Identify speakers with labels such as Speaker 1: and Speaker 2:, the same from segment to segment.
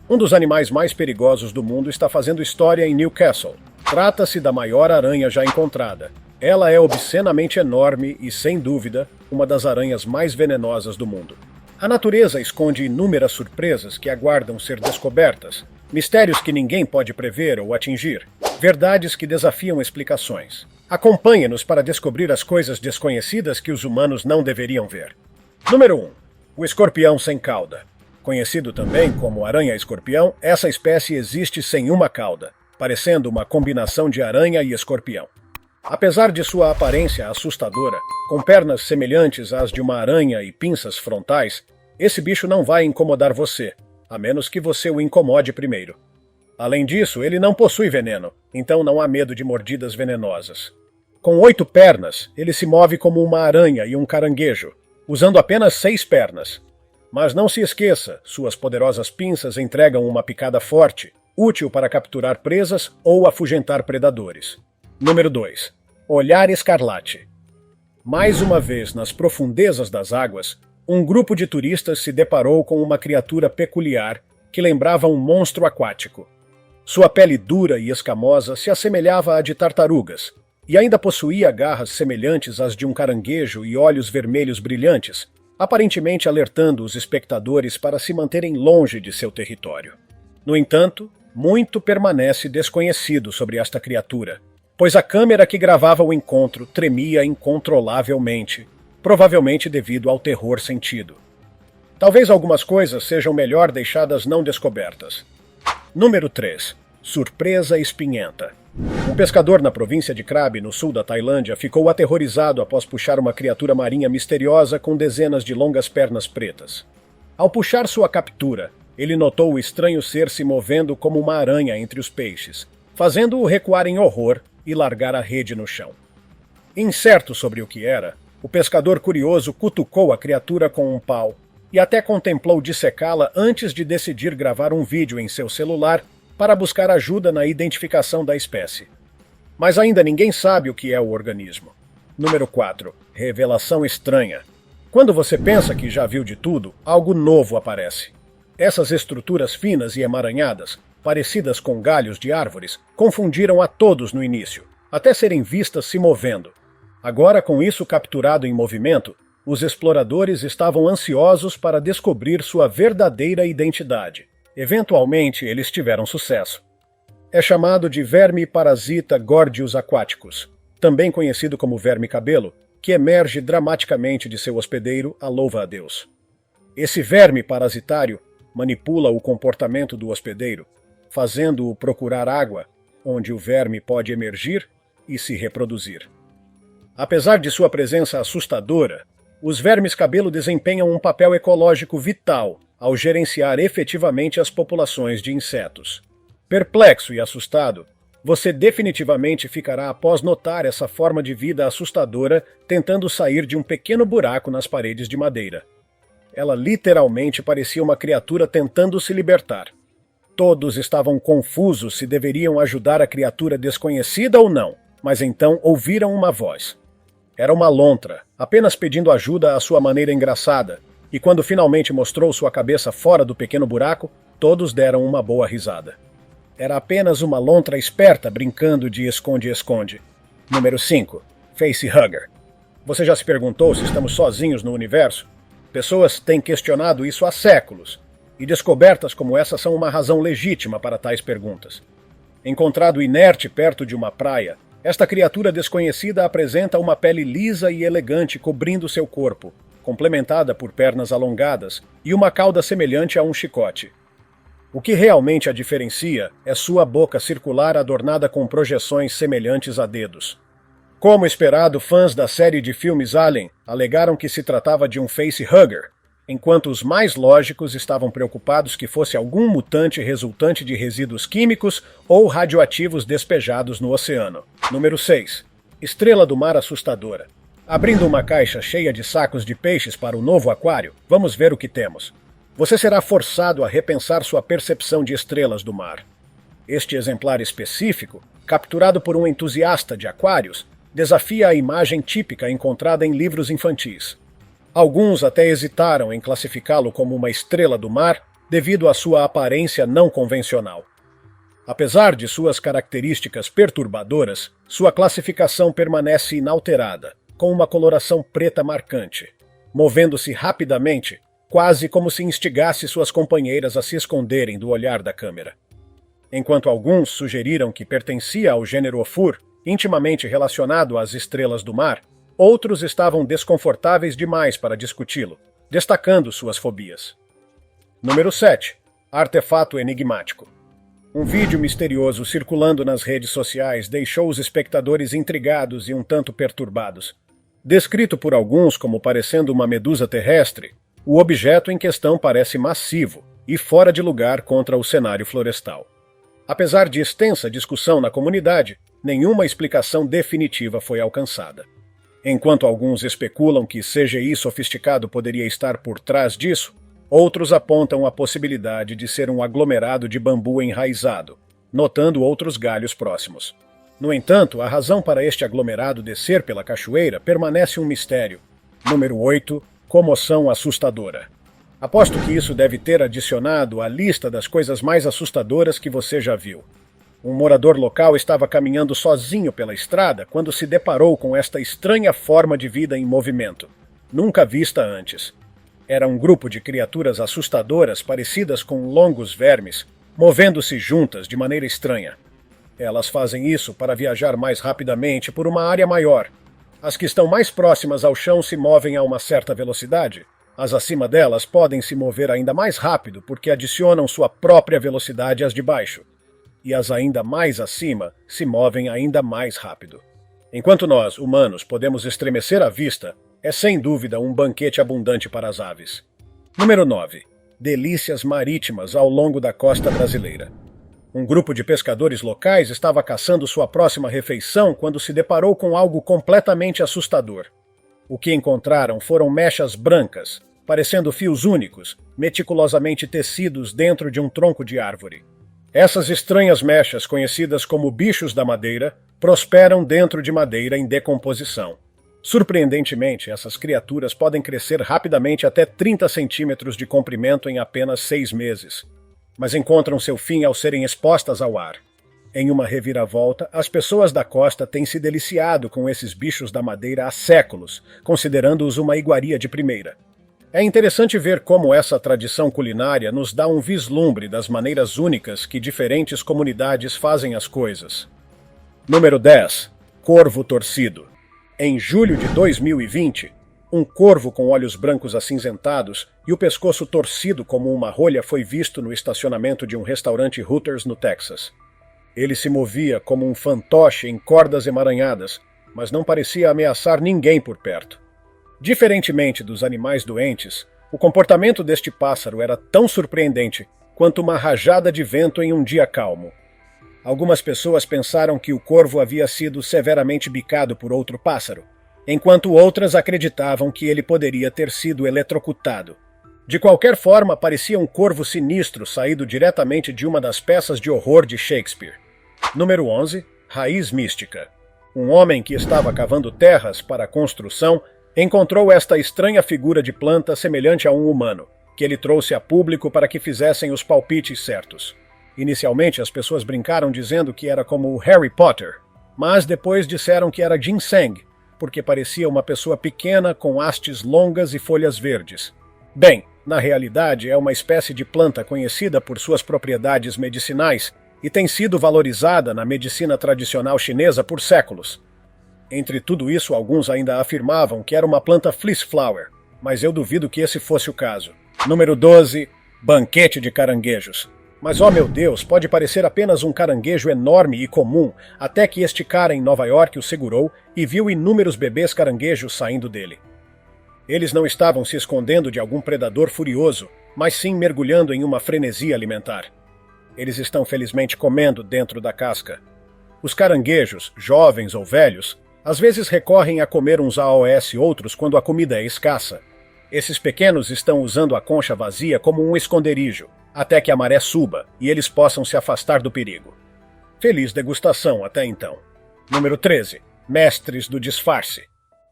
Speaker 1: Um dos animais mais perigosos do mundo está fazendo história em Newcastle. Trata-se da maior aranha já encontrada. Ela é obscenamente enorme e, sem dúvida, uma das aranhas mais venenosas do mundo. A natureza esconde inúmeras surpresas que aguardam ser descobertas, mistérios que ninguém pode prever ou atingir, verdades que desafiam explicações. Acompanhe-nos para descobrir as coisas desconhecidas que os humanos não deveriam ver. Número 1. O escorpião sem cauda. Conhecido também como aranha-escorpião, essa espécie existe sem uma cauda, parecendo uma combinação de aranha e escorpião. Apesar de sua aparência assustadora, com pernas semelhantes às de uma aranha e pinças frontais, esse bicho não vai incomodar você, a menos que você o incomode primeiro. Além disso, ele não possui veneno, então não há medo de mordidas venenosas. Com 8 pernas, ele se move como uma aranha e um caranguejo, usando apenas 6 pernas. Mas não se esqueça, suas poderosas pinças entregam uma picada forte, útil para capturar presas ou afugentar predadores. Número 2. Olhar escarlate. Mais uma vez, nas profundezas das águas, um grupo de turistas se deparou com uma criatura peculiar que lembrava um monstro aquático. Sua pele dura e escamosa se assemelhava à de tartarugas, e ainda possuía garras semelhantes às de um caranguejo e olhos vermelhos brilhantes, aparentemente alertando os espectadores para se manterem longe de seu território. No entanto, muito permanece desconhecido sobre esta criatura, pois a câmera que gravava o encontro tremia incontrolavelmente, provavelmente devido ao terror sentido. Talvez algumas coisas sejam melhor deixadas não descobertas. Número 3. Surpresa espinhenta. Um pescador na província de Krabi, no sul da Tailândia, ficou aterrorizado após puxar uma criatura marinha misteriosa com dezenas de longas pernas pretas. Ao puxar sua captura, ele notou o estranho ser se movendo como uma aranha entre os peixes, fazendo-o recuar em horror e largar a rede no chão. Incerto sobre o que era, o pescador curioso cutucou a criatura com um pau e até contemplou dissecá-la antes de decidir gravar um vídeo em seu celular para buscar ajuda na identificação da espécie. Mas ainda ninguém sabe o que é o organismo. Número 4. Revelação estranha. Quando você pensa que já viu de tudo, algo novo aparece. Essas estruturas finas e emaranhadas, parecidas com galhos de árvores, confundiram a todos no início, até serem vistas se movendo. Agora, com isso capturado em movimento, os exploradores estavam ansiosos para descobrir sua verdadeira identidade. Eventualmente, eles tiveram sucesso. É chamado de verme parasita Gordius aquaticus, também conhecido como verme-cabelo, que emerge dramaticamente de seu hospedeiro a louva-a-Deus. Esse verme parasitário manipula o comportamento do hospedeiro, fazendo-o procurar água, onde o verme pode emergir e se reproduzir. Apesar de sua presença assustadora, os vermes-cabelo desempenham um papel ecológico vital ao gerenciar efetivamente as populações de insetos. Perplexo e assustado, você definitivamente ficará após notar essa forma de vida assustadora tentando sair de um pequeno buraco nas paredes de madeira. Ela literalmente parecia uma criatura tentando se libertar. Todos estavam confusos se deveriam ajudar a criatura desconhecida ou não, mas então ouviram uma voz. Era uma lontra, apenas pedindo ajuda à sua maneira engraçada, e quando finalmente mostrou sua cabeça fora do pequeno buraco, todos deram uma boa risada. Era apenas uma lontra esperta brincando de esconde-esconde. Número 5. Facehugger. Você já se perguntou se estamos sozinhos no universo? Pessoas têm questionado isso há séculos, e descobertas como essa são uma razão legítima para tais perguntas. Encontrado inerte perto de uma praia, esta criatura desconhecida apresenta uma pele lisa e elegante cobrindo seu corpo, complementada por pernas alongadas e uma cauda semelhante a um chicote. O que realmente a diferencia é sua boca circular adornada com projeções semelhantes a dedos. Como esperado, fãs da série de filmes Alien alegaram que se tratava de um facehugger, enquanto os mais lógicos estavam preocupados que fosse algum mutante resultante de resíduos químicos ou radioativos despejados no oceano. Número 6. Estrela do mar assustadora. Abrindo uma caixa cheia de sacos de peixes para o novo aquário, vamos ver o que temos. Você será forçado a repensar sua percepção de estrelas do mar. Este exemplar específico, capturado por um entusiasta de aquários, desafia a imagem típica encontrada em livros infantis. Alguns até hesitaram em classificá-lo como uma estrela do mar, devido à sua aparência não convencional. Apesar de suas características perturbadoras, sua classificação permanece inalterada, com uma coloração preta marcante, movendo-se rapidamente, quase como se instigasse suas companheiras a se esconderem do olhar da câmera. Enquanto alguns sugeriram que pertencia ao gênero Ophur, intimamente relacionado às estrelas do mar, outros estavam desconfortáveis demais para discuti-lo, destacando suas fobias. Número 7. Artefato enigmático. Um vídeo misterioso circulando nas redes sociais deixou os espectadores intrigados e um tanto perturbados. Descrito por alguns como parecendo uma medusa terrestre, o objeto em questão parece massivo e fora de lugar contra o cenário florestal. Apesar de extensa discussão na comunidade, nenhuma explicação definitiva foi alcançada. Enquanto alguns especulam que CGI sofisticado poderia estar por trás disso, outros apontam a possibilidade de ser um aglomerado de bambu enraizado, notando outros galhos próximos. No entanto, a razão para este aglomerado descer pela cachoeira permanece um mistério. Número 8. Comoção assustadora. Aposto que isso deve ter adicionado à lista das coisas mais assustadoras que você já viu. Um morador local estava caminhando sozinho pela estrada quando se deparou com esta estranha forma de vida em movimento, nunca vista antes. Era um grupo de criaturas assustadoras parecidas com longos vermes, movendo-se juntas de maneira estranha. Elas fazem isso para viajar mais rapidamente por uma área maior. As que estão mais próximas ao chão se movem a uma certa velocidade. As acima delas podem se mover ainda mais rápido porque adicionam sua própria velocidade às de baixo. E as ainda mais acima se movem ainda mais rápido. Enquanto nós, humanos, podemos estremecer a vista, é sem dúvida um banquete abundante para as aves. Número 9. Delícias marítimas ao longo da costa brasileira. Um grupo de pescadores locais estava caçando sua próxima refeição quando se deparou com algo completamente assustador. O que encontraram foram mechas brancas, parecendo fios únicos, meticulosamente tecidos dentro de um tronco de árvore. Essas estranhas mechas, conhecidas como bichos da madeira, prosperam dentro de madeira em decomposição. Surpreendentemente, essas criaturas podem crescer rapidamente até 30 centímetros de comprimento em apenas 6 meses, mas encontram seu fim ao serem expostas ao ar. Em uma reviravolta, as pessoas da costa têm se deliciado com esses bichos da madeira há séculos, considerando-os uma iguaria de primeira. É interessante ver como essa tradição culinária nos dá um vislumbre das maneiras únicas que diferentes comunidades fazem as coisas. Número 10. Corvo torcido. Em julho de 2020, um corvo com olhos brancos acinzentados e o pescoço torcido como uma rolha foi visto no estacionamento de um restaurante Hooters no Texas. Ele se movia como um fantoche em cordas emaranhadas, mas não parecia ameaçar ninguém por perto. Diferentemente dos animais doentes, o comportamento deste pássaro era tão surpreendente quanto uma rajada de vento em um dia calmo. Algumas pessoas pensaram que o corvo havia sido severamente bicado por outro pássaro, enquanto outras acreditavam que ele poderia ter sido eletrocutado. De qualquer forma, parecia um corvo sinistro saído diretamente de uma das peças de horror de Shakespeare. Número 11. Raiz mística. Um homem que estava cavando terras para a construção encontrou esta estranha figura de planta semelhante a um humano, que ele trouxe a público para que fizessem os palpites certos. Inicialmente, as pessoas brincaram dizendo que era como o Harry Potter, mas depois disseram que era ginseng, porque parecia uma pessoa pequena com hastes longas e folhas verdes. Bem, na realidade é uma espécie de planta conhecida por suas propriedades medicinais e tem sido valorizada na medicina tradicional chinesa por séculos. Entre tudo isso, alguns ainda afirmavam que era uma planta fleece flower, mas eu duvido que esse fosse o caso. Número 12. Banquete de caranguejos. Mas, oh meu Deus, pode parecer apenas um caranguejo enorme e comum, até que este cara em Nova York o segurou e viu inúmeros bebês caranguejos saindo dele. Eles não estavam se escondendo de algum predador furioso, mas sim mergulhando em uma frenesia alimentar. Eles estão felizmente comendo dentro da casca. Os caranguejos, jovens ou velhos, às vezes recorrem a comer uns AOS outros quando a comida é escassa. Esses pequenos estão usando a concha vazia como um esconderijo, até que a maré suba e eles possam se afastar do perigo. Feliz degustação até então. Número 13. Mestres do disfarce.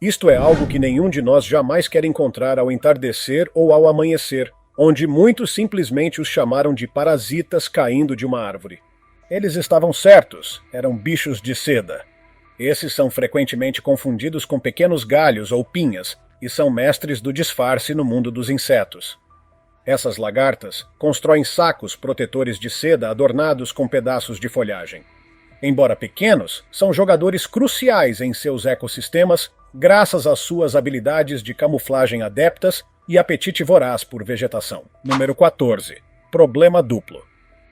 Speaker 1: Isto é algo que nenhum de nós jamais quer encontrar ao entardecer ou ao amanhecer, onde muitos simplesmente os chamaram de parasitas caindo de uma árvore. Eles estavam certos, eram bichos de seda. Esses são frequentemente confundidos com pequenos galhos ou pinhas e são mestres do disfarce no mundo dos insetos. Essas lagartas constroem sacos protetores de seda adornados com pedaços de folhagem. Embora pequenos, são jogadores cruciais em seus ecossistemas graças às suas habilidades de camuflagem adeptas e apetite voraz por vegetação. Número 14. Problema duplo.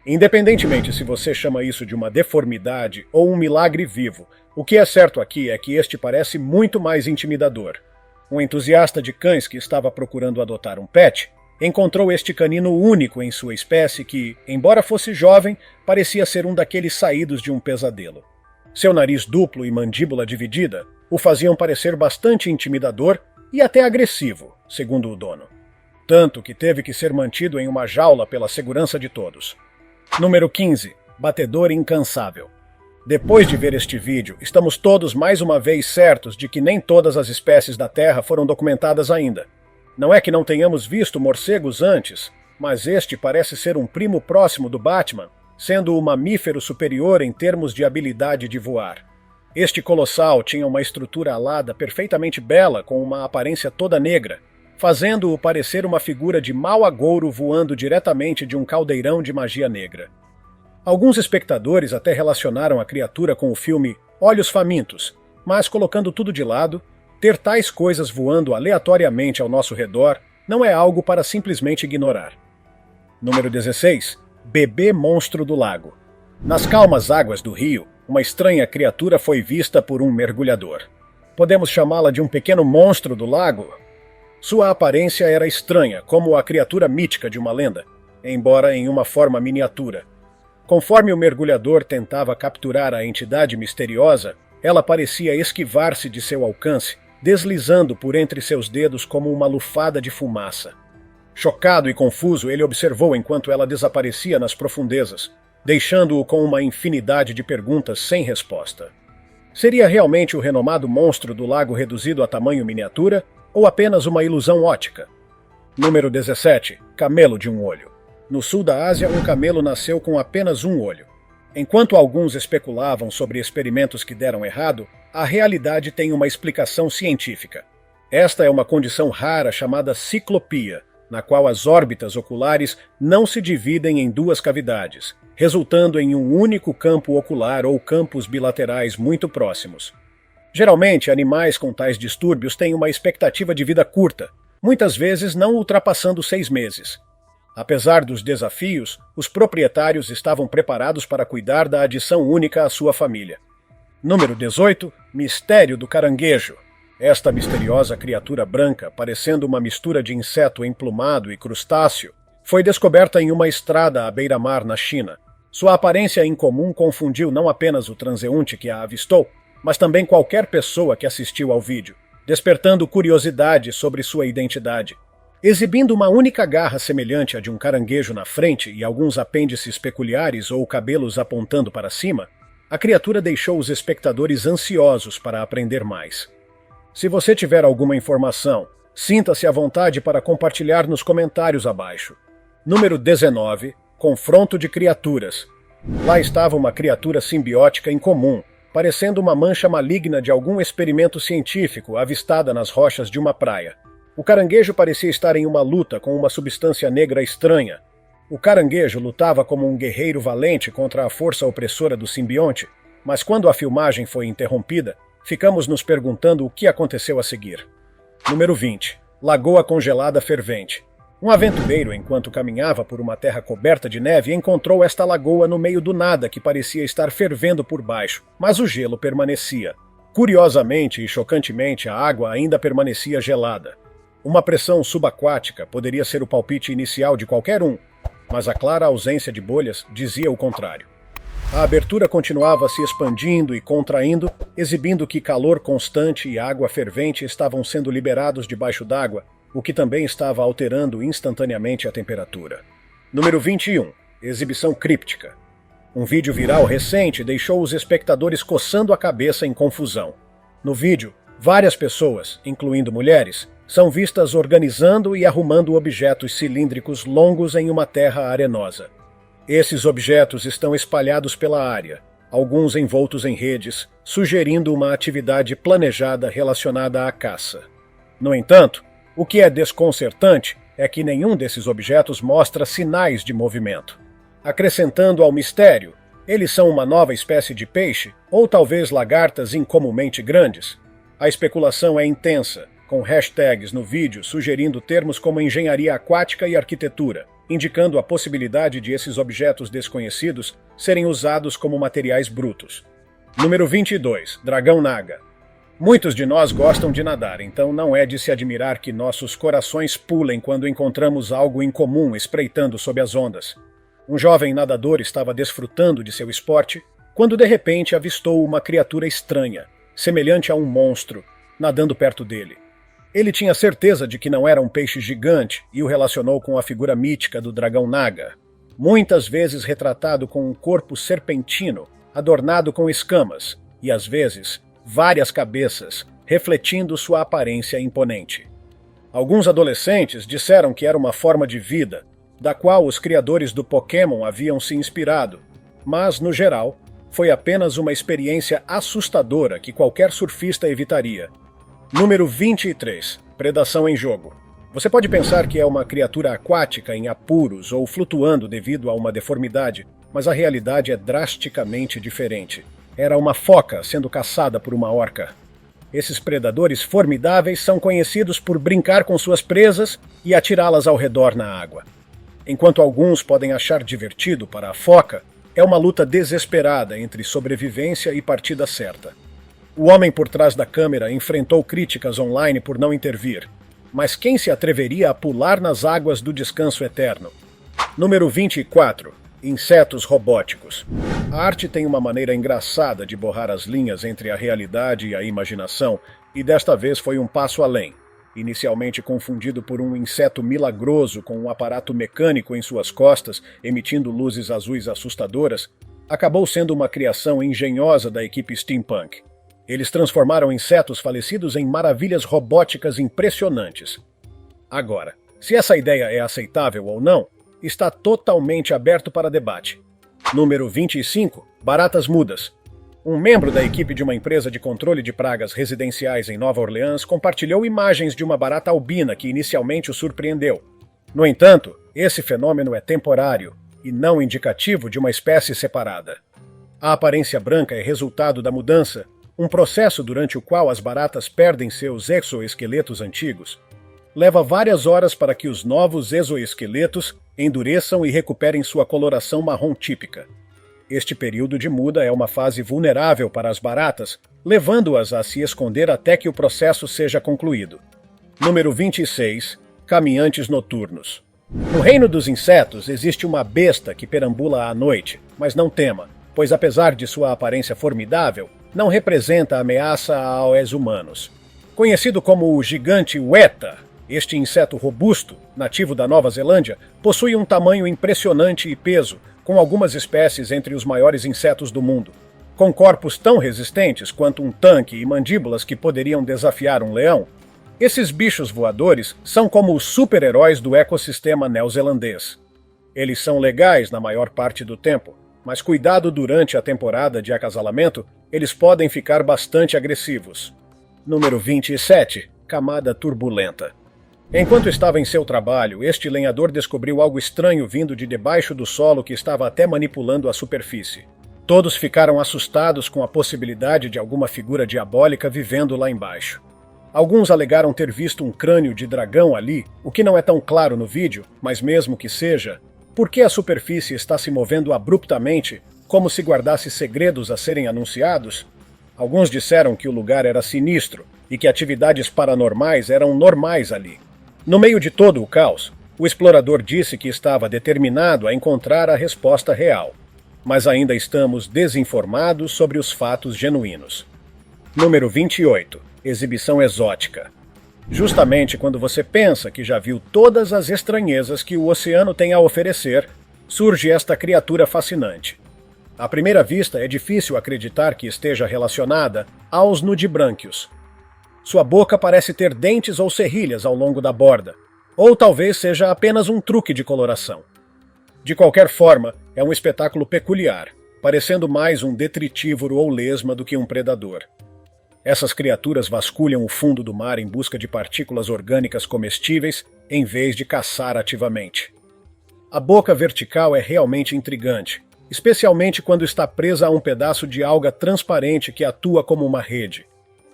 Speaker 1: Independentemente se você chama isso de uma deformidade ou um milagre vivo, o que é certo aqui é que este parece muito mais intimidador. Um entusiasta de cães que estava procurando adotar um pet encontrou este canino único em sua espécie que, embora fosse jovem, parecia ser um daqueles saídos de um pesadelo. Seu nariz duplo e mandíbula dividida o faziam parecer bastante intimidador e até agressivo, segundo o dono. Tanto que teve que ser mantido em uma jaula pela segurança de todos. Número 15. Batedor incansável. Depois de ver este vídeo, estamos todos mais uma vez certos de que nem todas as espécies da Terra foram documentadas ainda. Não é que não tenhamos visto morcegos antes, mas este parece ser um primo próximo do Batman, sendo o mamífero superior em termos de habilidade de voar. Este colossal tinha uma estrutura alada perfeitamente bela com uma aparência toda negra, fazendo-o parecer uma figura de mau agouro voando diretamente de um caldeirão de magia negra. Alguns espectadores até relacionaram a criatura com o filme Olhos Famintos, mas colocando tudo de lado, ter tais coisas voando aleatoriamente ao nosso redor não é algo para simplesmente ignorar. Número 16. Bebê monstro do lago. Nas calmas águas do rio, uma estranha criatura foi vista por um mergulhador. Podemos chamá-la de um pequeno monstro do lago? Sua aparência era estranha, como a criatura mítica de uma lenda, embora em uma forma miniatura. Conforme o mergulhador tentava capturar a entidade misteriosa, ela parecia esquivar-se de seu alcance, deslizando por entre seus dedos como uma lufada de fumaça. Chocado e confuso, ele observou enquanto ela desaparecia nas profundezas, deixando-o com uma infinidade de perguntas sem resposta. Seria realmente o renomado monstro do lago reduzido a tamanho miniatura, ou apenas uma ilusão ótica? Número 17. Camelo de um olho. No sul da Ásia, um camelo nasceu com apenas um olho. Enquanto alguns especulavam sobre experimentos que deram errado, a realidade tem uma explicação científica. Esta é uma condição rara chamada ciclopia, na qual as órbitas oculares não se dividem em duas cavidades, resultando em um único campo ocular ou campos bilaterais muito próximos. Geralmente, animais com tais distúrbios têm uma expectativa de vida curta, muitas vezes não ultrapassando 6 meses. Apesar dos desafios, os proprietários estavam preparados para cuidar da adição única à sua família. Número 18. Mistério do caranguejo. Esta misteriosa criatura branca, parecendo uma mistura de inseto emplumado e crustáceo, foi descoberta em uma estrada à beira-mar na China. Sua aparência incomum confundiu não apenas o transeunte que a avistou, mas também qualquer pessoa que assistiu ao vídeo, despertando curiosidade sobre sua identidade. Exibindo uma única garra semelhante à de um caranguejo na frente e alguns apêndices peculiares ou cabelos apontando para cima, a criatura deixou os espectadores ansiosos para aprender mais. Se você tiver alguma informação, sinta-se à vontade para compartilhar nos comentários abaixo. Número 19. Confronto de criaturas. Lá estava uma criatura simbiótica incomum, parecendo uma mancha maligna de algum experimento científico avistada nas rochas de uma praia. O caranguejo parecia estar em uma luta com uma substância negra estranha. O caranguejo lutava como um guerreiro valente contra a força opressora do simbionte, mas quando a filmagem foi interrompida, ficamos nos perguntando o que aconteceu a seguir. Número 20. Lagoa congelada fervente. Um aventureiro, enquanto caminhava por uma terra coberta de neve, encontrou esta lagoa no meio do nada que parecia estar fervendo por baixo, mas o gelo permanecia. Curiosamente e chocantemente, a água ainda permanecia gelada. Uma pressão subaquática poderia ser o palpite inicial de qualquer um, mas a clara ausência de bolhas dizia o contrário. A abertura continuava se expandindo e contraindo, exibindo que calor constante e água fervente estavam sendo liberados debaixo d'água, o que também estava alterando instantaneamente a temperatura. Número 21. Exibição críptica. Um vídeo viral recente deixou os espectadores coçando a cabeça em confusão. No vídeo, várias pessoas, incluindo mulheres, são vistas organizando e arrumando objetos cilíndricos longos em uma terra arenosa. Esses objetos estão espalhados pela área, alguns envoltos em redes, sugerindo uma atividade planejada relacionada à caça. No entanto, o que é desconcertante é que nenhum desses objetos mostra sinais de movimento. Acrescentando ao mistério, eles são uma nova espécie de peixe ou talvez lagartas incomumente grandes? A especulação é intensa, com hashtags no vídeo sugerindo termos como engenharia aquática e arquitetura, indicando a possibilidade de esses objetos desconhecidos serem usados como materiais brutos. Número 22. Dragão Naga. Muitos de nós gostam de nadar, então não é de se admirar que nossos corações pulem quando encontramos algo incomum espreitando sob as ondas. Um jovem nadador estava desfrutando de seu esporte quando de repente avistou uma criatura estranha, semelhante a um monstro, nadando perto dele. Ele tinha certeza de que não era um peixe gigante e o relacionou com a figura mítica do dragão Naga, muitas vezes retratado com um corpo serpentino, adornado com escamas, e às vezes várias cabeças, refletindo sua aparência imponente. Alguns adolescentes disseram que era uma forma de vida, da qual os criadores do Pokémon haviam se inspirado, mas, no geral, foi apenas uma experiência assustadora que qualquer surfista evitaria. Número 23. Predação em jogo. Você pode pensar que é uma criatura aquática em apuros ou flutuando devido a uma deformidade, mas a realidade é drasticamente diferente. Era uma foca sendo caçada por uma orca. Esses predadores formidáveis são conhecidos por brincar com suas presas e atirá-las ao redor na água. Enquanto alguns podem achar divertido, para a foca, é uma luta desesperada entre sobrevivência e partida certa. O homem por trás da câmera enfrentou críticas online por não intervir, mas quem se atreveria a pular nas águas do descanso eterno? Número 24. Insetos robóticos. A arte tem uma maneira engraçada de borrar as linhas entre a realidade e a imaginação, e desta vez foi um passo além. Inicialmente confundido por um inseto milagroso com um aparato mecânico em suas costas, emitindo luzes azuis assustadoras, acabou sendo uma criação engenhosa da equipe steampunk. Eles transformaram insetos falecidos em maravilhas robóticas impressionantes. Agora, se essa ideia é aceitável ou não, está totalmente aberto para debate. Número 25. Baratas mudas. Um membro da equipe de uma empresa de controle de pragas residenciais em Nova Orleans compartilhou imagens de uma barata albina que inicialmente o surpreendeu. No entanto, esse fenômeno é temporário e não indicativo de uma espécie separada. A aparência branca é resultado da mudança, um processo durante o qual as baratas perdem seus exoesqueletos antigos. Leva várias horas para que os novos exoesqueletos endureçam e recuperem sua coloração marrom típica. Este período de muda é uma fase vulnerável para as baratas, levando-as a se esconder até que o processo seja concluído. Número 26. Caminhantes noturnos. No reino dos insetos existe uma besta que perambula à noite, mas não tema, pois apesar de sua aparência formidável, não representa ameaça aos humanos. Conhecido como o gigante Weta, este inseto robusto, nativo da Nova Zelândia, possui um tamanho impressionante e peso, com algumas espécies entre os maiores insetos do mundo. Com corpos tão resistentes quanto um tanque e mandíbulas que poderiam desafiar um leão, esses bichos voadores são como os super-heróis do ecossistema neozelandês. Eles são legais na maior parte do tempo, mas cuidado durante a temporada de acasalamento, eles podem ficar bastante agressivos. Número 27. Camada turbulenta. Enquanto estava em seu trabalho, este lenhador descobriu algo estranho vindo de debaixo do solo que estava até manipulando a superfície. Todos ficaram assustados com a possibilidade de alguma figura diabólica vivendo lá embaixo. Alguns alegaram ter visto um crânio de dragão ali, o que não é tão claro no vídeo, mas mesmo que seja, por que a superfície está se movendo abruptamente, como se guardasse segredos a serem anunciados? Alguns disseram que o lugar era sinistro e que atividades paranormais eram normais ali. No meio de todo o caos, o explorador disse que estava determinado a encontrar a resposta real, mas ainda estamos desinformados sobre os fatos genuínos. Número 28. Exibição exótica. Justamente quando você pensa que já viu todas as estranhezas que o oceano tem a oferecer, surge esta criatura fascinante. À primeira vista, é difícil acreditar que esteja relacionada aos nudibrânquios. Sua boca parece ter dentes ou serrilhas ao longo da borda, ou talvez seja apenas um truque de coloração. De qualquer forma, é um espetáculo peculiar, parecendo mais um detritívoro ou lesma do que um predador. Essas criaturas vasculham o fundo do mar em busca de partículas orgânicas comestíveis em vez de caçar ativamente. A boca vertical é realmente intrigante, especialmente quando está presa a um pedaço de alga transparente que atua como uma rede.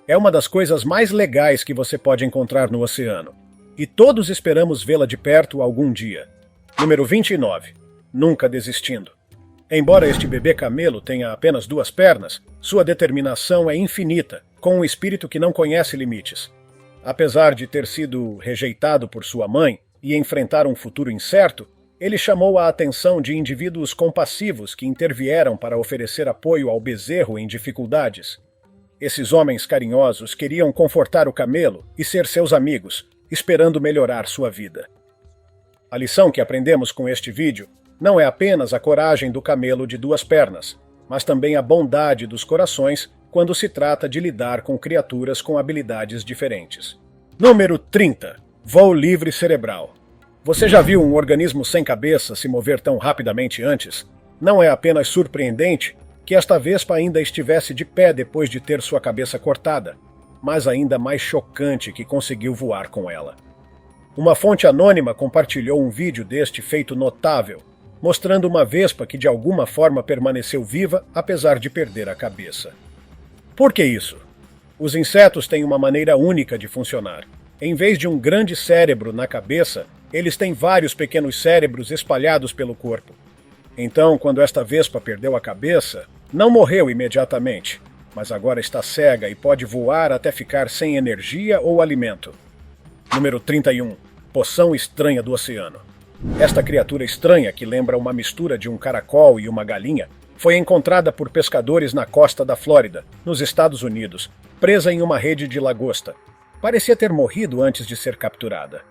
Speaker 1: É uma das coisas mais legais que você pode encontrar no oceano, e todos esperamos vê-la de perto algum dia. Número 29. Nunca desistindo. Embora este bebê camelo tenha apenas 2 pernas, sua determinação é infinita, com um espírito que não conhece limites. Apesar de ter sido rejeitado por sua mãe e enfrentar um futuro incerto, ele chamou a atenção de indivíduos compassivos que intervieram para oferecer apoio ao bezerro em dificuldades. Esses homens carinhosos queriam confortar o camelo e ser seus amigos, esperando melhorar sua vida. A lição que aprendemos com este vídeo não é apenas a coragem do camelo de 2 pernas, mas também a bondade dos corações quando se trata de lidar com criaturas com habilidades diferentes. Número 30. Voo livre cerebral. Você já viu um organismo sem cabeça se mover tão rapidamente antes? Não é apenas surpreendente que esta vespa ainda estivesse de pé depois de ter sua cabeça cortada, mas ainda mais chocante que conseguiu voar com ela. Uma fonte anônima compartilhou um vídeo deste feito notável, mostrando uma vespa que de alguma forma permaneceu viva apesar de perder a cabeça. Por que isso? Os insetos têm uma maneira única de funcionar. Em vez de um grande cérebro na cabeça, eles têm vários pequenos cérebros espalhados pelo corpo. Então, quando esta vespa perdeu a cabeça, não morreu imediatamente, mas agora está cega e pode voar até ficar sem energia ou alimento. Número 31. Poção estranha do oceano. Esta criatura estranha, que lembra uma mistura de um caracol e uma galinha, foi encontrada por pescadores na costa da Flórida, nos Estados Unidos, presa em uma rede de lagosta. Parecia ter morrido antes de ser capturada.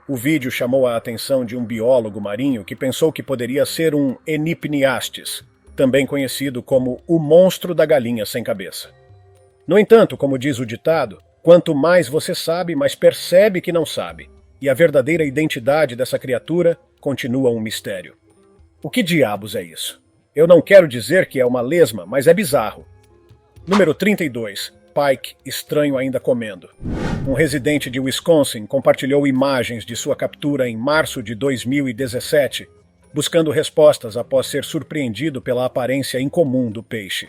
Speaker 1: O vídeo chamou a atenção de um biólogo marinho que pensou que poderia ser um Enypniastes, também conhecido como o monstro da galinha sem cabeça. No entanto, como diz o ditado, quanto mais você sabe, mais percebe que não sabe, e a verdadeira identidade dessa criatura continua um mistério. O que diabos é isso? Eu não quero dizer que é uma lesma, mas é bizarro. Número 32. Pike estranho ainda comendo. Um residente de Wisconsin compartilhou imagens de sua captura em março de 2017, buscando respostas após ser surpreendido pela aparência incomum do peixe.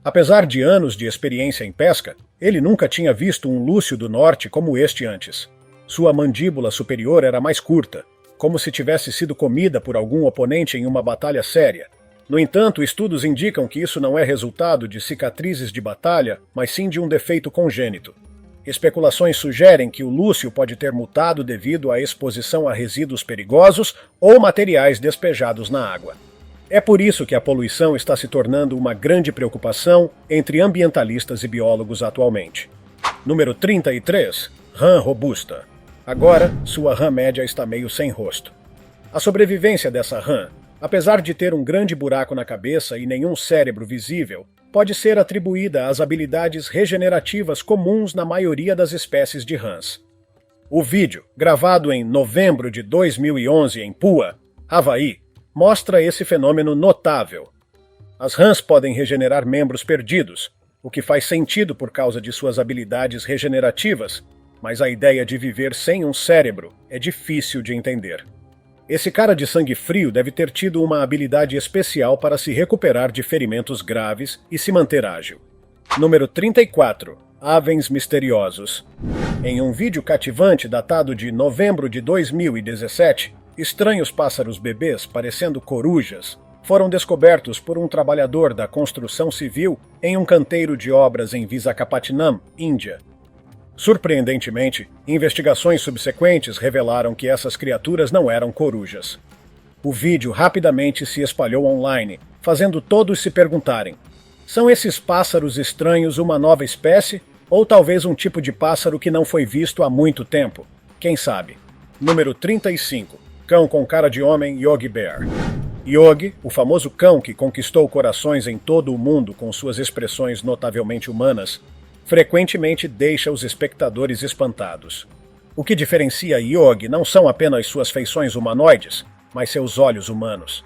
Speaker 1: Apesar de anos de experiência em pesca, ele nunca tinha visto um lúcio do norte como este antes. Sua mandíbula superior era mais curta, como se tivesse sido comida por algum oponente em uma batalha séria. No entanto, estudos indicam que isso não é resultado de cicatrizes de batalha, mas sim de um defeito congênito. Especulações sugerem que o lúcio pode ter mutado devido à exposição a resíduos perigosos ou materiais despejados na água. É por isso que a poluição está se tornando uma grande preocupação entre ambientalistas e biólogos atualmente. Número 33. Rã robusta. Agora, sua rã média está meio sem rosto. A sobrevivência dessa rã, apesar de ter um grande buraco na cabeça e nenhum cérebro visível, pode ser atribuída às habilidades regenerativas comuns na maioria das espécies de rãs. O vídeo, gravado em novembro de 2011 em Pua, Havaí, mostra esse fenômeno notável. As rãs podem regenerar membros perdidos, o que faz sentido por causa de suas habilidades regenerativas, mas a ideia de viver sem um cérebro é difícil de entender. Esse cara de sangue frio deve ter tido uma habilidade especial para se recuperar de ferimentos graves e se manter ágil. Número 34. Avens misteriosos. Em um vídeo cativante datado de novembro de 2017, estranhos pássaros bebês, parecendo corujas, foram descobertos por um trabalhador da construção civil em um canteiro de obras em Visakhapatnam, Índia. Surpreendentemente, investigações subsequentes revelaram que essas criaturas não eram corujas. O vídeo rapidamente se espalhou online, fazendo todos se perguntarem: são esses pássaros estranhos uma nova espécie ou talvez um tipo de pássaro que não foi visto há muito tempo? Quem sabe? Número 35. Cão com cara de homem Yogi Bear. Yogi, o famoso cão que conquistou corações em todo o mundo com suas expressões notavelmente humanas, frequentemente deixa os espectadores espantados. O que diferencia Yogi não são apenas suas feições humanoides, mas seus olhos humanos.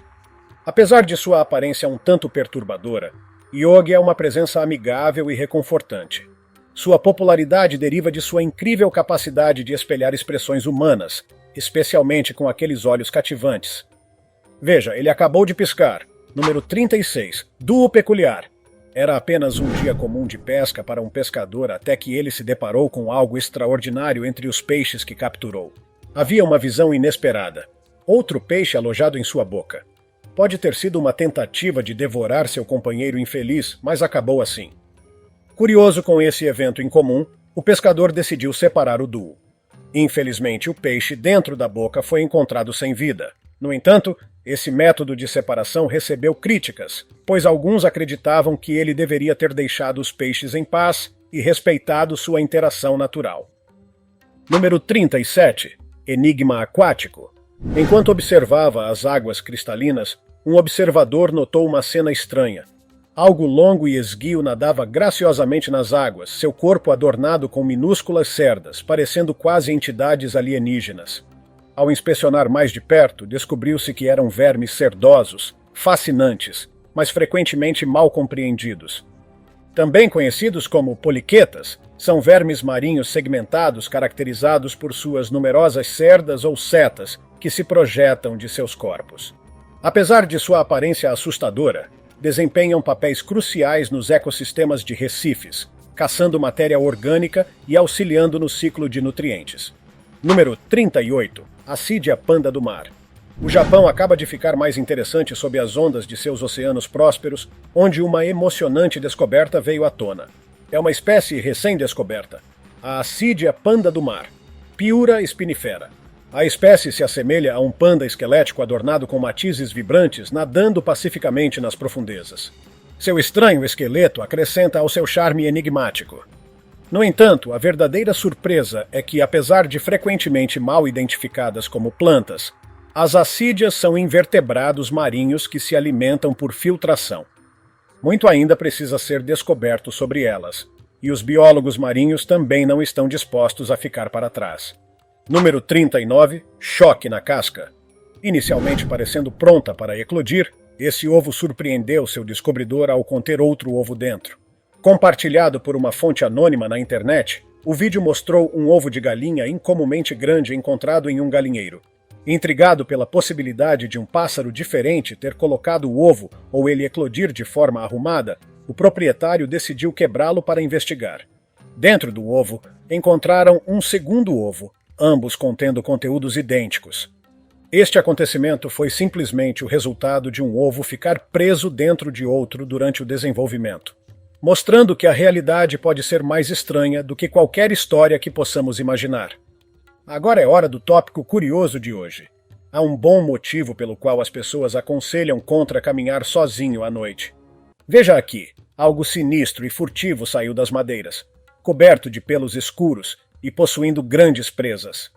Speaker 1: Apesar de sua aparência um tanto perturbadora, Yogi é uma presença amigável e reconfortante. Sua popularidade deriva de sua incrível capacidade de espelhar expressões humanas, especialmente com aqueles olhos cativantes. Veja, ele acabou de piscar. Número 36. Duo peculiar. Era apenas um dia comum de pesca para um pescador até que ele se deparou com algo extraordinário entre os peixes que capturou. Havia uma visão inesperada. Outro peixe alojado em sua boca. Pode ter sido uma tentativa de devorar seu companheiro infeliz, mas acabou assim. Curioso com esse evento incomum, o pescador decidiu separar o duo. Infelizmente, o peixe dentro da boca foi encontrado sem vida. No entanto, esse método de separação recebeu críticas, pois alguns acreditavam que ele deveria ter deixado os peixes em paz e respeitado sua interação natural. Número 37. Enigma aquático. Enquanto observava as águas cristalinas, um observador notou uma cena estranha. Algo longo e esguio nadava graciosamente nas águas, seu corpo adornado com minúsculas cerdas, parecendo quase entidades alienígenas. Ao inspecionar mais de perto, descobriu-se que eram vermes cerdosos, fascinantes, mas frequentemente mal compreendidos. Também conhecidos como poliquetas, são vermes marinhos segmentados caracterizados por suas numerosas cerdas ou setas que se projetam de seus corpos. Apesar de sua aparência assustadora, desempenham papéis cruciais nos ecossistemas de recifes, caçando matéria orgânica e auxiliando no ciclo de nutrientes. Número 38. Assídia panda do mar. O Japão acaba de ficar mais interessante sob as ondas de seus oceanos prósperos, onde uma emocionante descoberta veio à tona. É uma espécie recém-descoberta, a Assídia panda do mar, Piura spinifera. A espécie se assemelha a um panda esquelético adornado com matizes vibrantes nadando pacificamente nas profundezas. Seu estranho esqueleto acrescenta ao seu charme enigmático. No entanto, a verdadeira surpresa é que, apesar de frequentemente mal identificadas como plantas, as assídias são invertebrados marinhos que se alimentam por filtração. Muito ainda precisa ser descoberto sobre elas, e os biólogos marinhos também não estão dispostos a ficar para trás. Número 39. Choque na casca. Inicialmente parecendo pronta para eclodir, esse ovo surpreendeu seu descobridor ao conter outro ovo dentro. Compartilhado por uma fonte anônima na internet, o vídeo mostrou um ovo de galinha incomumente grande encontrado em um galinheiro. Intrigado pela possibilidade de um pássaro diferente ter colocado o ovo ou ele eclodir de forma arrumada, o proprietário decidiu quebrá-lo para investigar. Dentro do ovo, encontraram um segundo ovo, ambos contendo conteúdos idênticos. Este acontecimento foi simplesmente o resultado de um ovo ficar preso dentro de outro durante o desenvolvimento, mostrando que a realidade pode ser mais estranha do que qualquer história que possamos imaginar. Agora é hora do tópico curioso de hoje. Há um bom motivo pelo qual as pessoas aconselham contra caminhar sozinho à noite. Veja aqui, algo sinistro e furtivo saiu das madeiras, coberto de pelos escuros e possuindo grandes presas.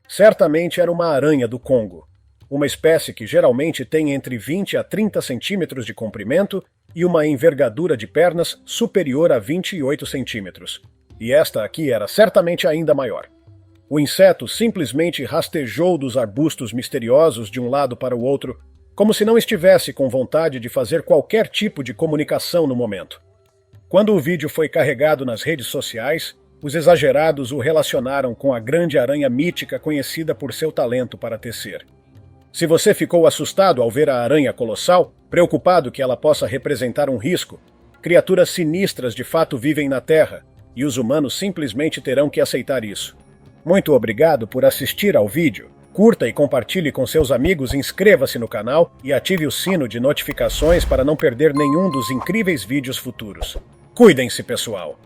Speaker 1: Certamente era uma aranha do Congo, uma espécie que geralmente tem entre 20 a 30 centímetros de comprimento e uma envergadura de pernas superior a 28 centímetros. E esta aqui era certamente ainda maior. O inseto simplesmente rastejou dos arbustos misteriosos de um lado para o outro, como se não estivesse com vontade de fazer qualquer tipo de comunicação no momento. Quando o vídeo foi carregado nas redes sociais, os exagerados o relacionaram com a grande aranha mítica conhecida por seu talento para tecer. Se você ficou assustado ao ver a aranha colossal, preocupado que ela possa representar um risco, criaturas sinistras de fato vivem na Terra, e os humanos simplesmente terão que aceitar isso. Muito obrigado por assistir ao vídeo. Curta e compartilhe com seus amigos, inscreva-se no canal e ative o sino de notificações para não perder nenhum dos incríveis vídeos futuros. Cuidem-se, pessoal!